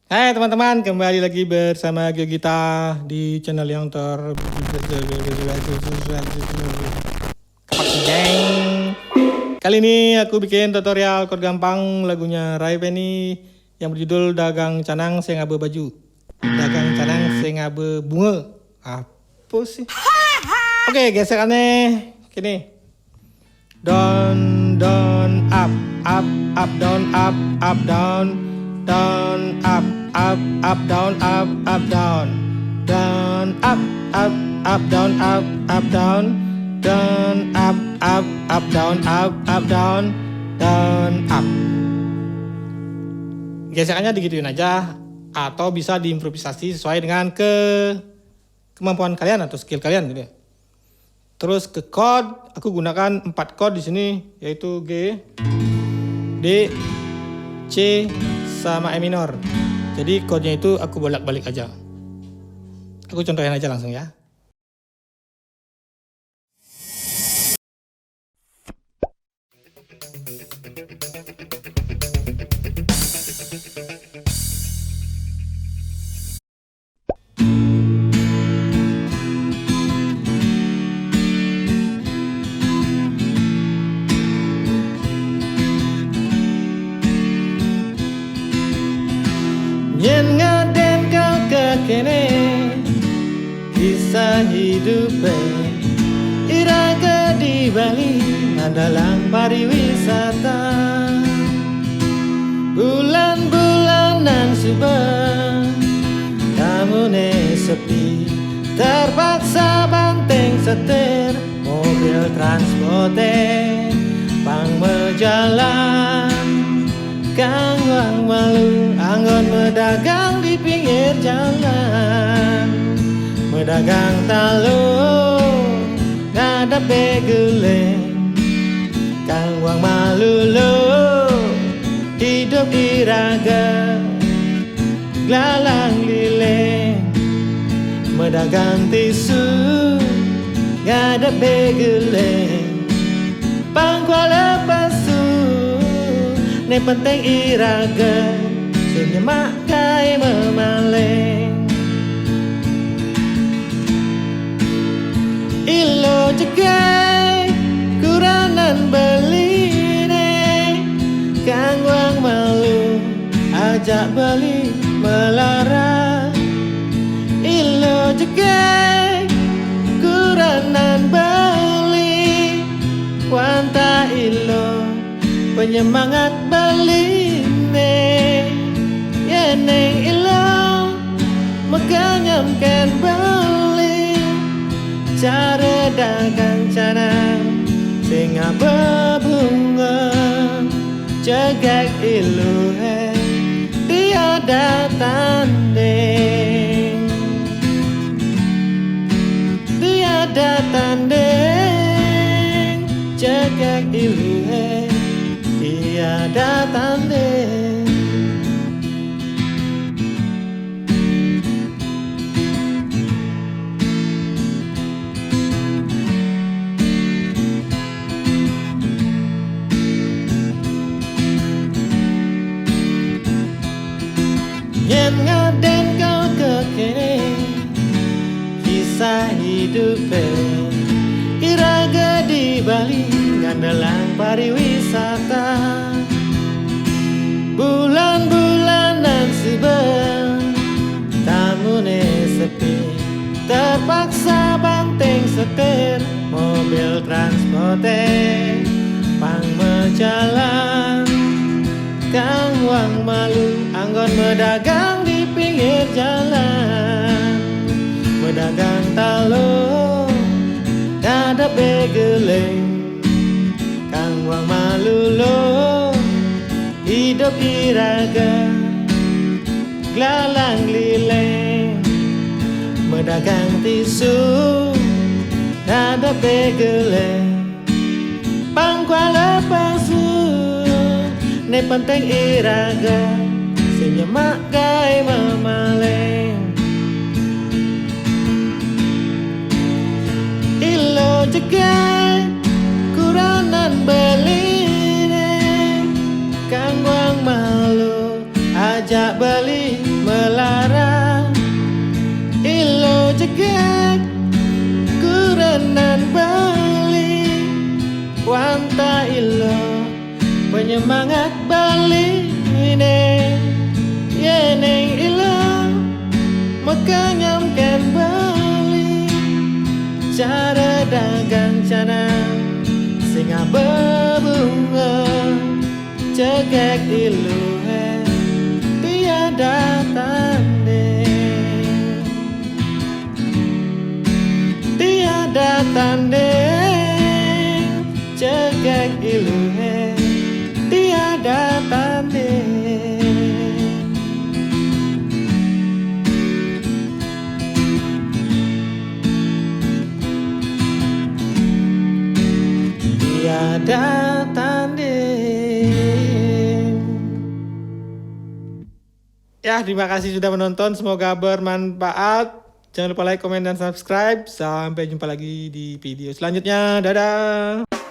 Hai teman-teman, kembali lagi bersama Gita di channel yang Geng. Kali ini aku bikin tutorial chord gampang lagunya Ray Penny yang berjudul Dagang Canang Sengabe Baju. Dagang Canang Sengabe Bunga. Apa sih? Oke, gesekannya gini. Down, down, up, up, up, down, up, down, down, up, down, up, down, down, up, down, down, down, up, down, down, down, up. Gesekannya digituin aja atau bisa diimprovisasi sesuai dengan kemampuan kalian atau skill kalian gitu ya. Terus ke chord, aku gunakan 4 chord di sini, yaitu G, D, C, sama E minor. Jadi chordnya itu aku bolak-balik aja. Aku contohin aja langsung ya. Yen ngaden kau kekene kisah hidupnya iraga di Bali adalah pariwisata. Bulan-bulanan subah tamune sepi, terpaksa banteng setir mobil transporte pang mejalan. Kang wang malu anggon medagang di pinggir jalan, medagang talu ngadape guleng. Kang wang malu lo hidup iraga glalang lileng, medagang tisu ngadape guleng. Pangkuala pasu ne penting iraga senyemak kai memaleng. Ilo jegai kuranan beline, kang wang malu ajak beli melara. Ilo jegai kuranan beli, wanta ilo penyemangat baline. Yeneng ilo meganyamkan bali, cara dagang canang singa berbunga. Jagak ilu tiada tanding, tiada tanding. Jagak ilu tiada tanding. Yen ngaden kau kekene kisah hidupnya iraga di Bali ngandelang pariwisata. Bulan-bulanan subah tamune sepi, terpaksa banteng setir mobil transporte pang mejalan. Kang wang malu anggon medagang di pinggir jalan, medagang talu ada begeleng. Kang wang malu lo hidup iraga glalang lileng, medagang tisu ada begeleng. Pangkuala pasu ne penting iraga senyemak kai memaleng. Ilo jegai kuranan beline, kang wang malu ajak beli penyemangat balik ini yeneng ilang mekanyamkan balik cara dagang cana singa berbunga cekek iluhe tiada tanding tiada tanding cekek iluhe tiada tanding. Tiada tanding. Ya, terima kasih sudah menonton. Semoga bermanfaat. Jangan lupa like, komen, dan subscribe. Sampai jumpa lagi di video selanjutnya. Dadah.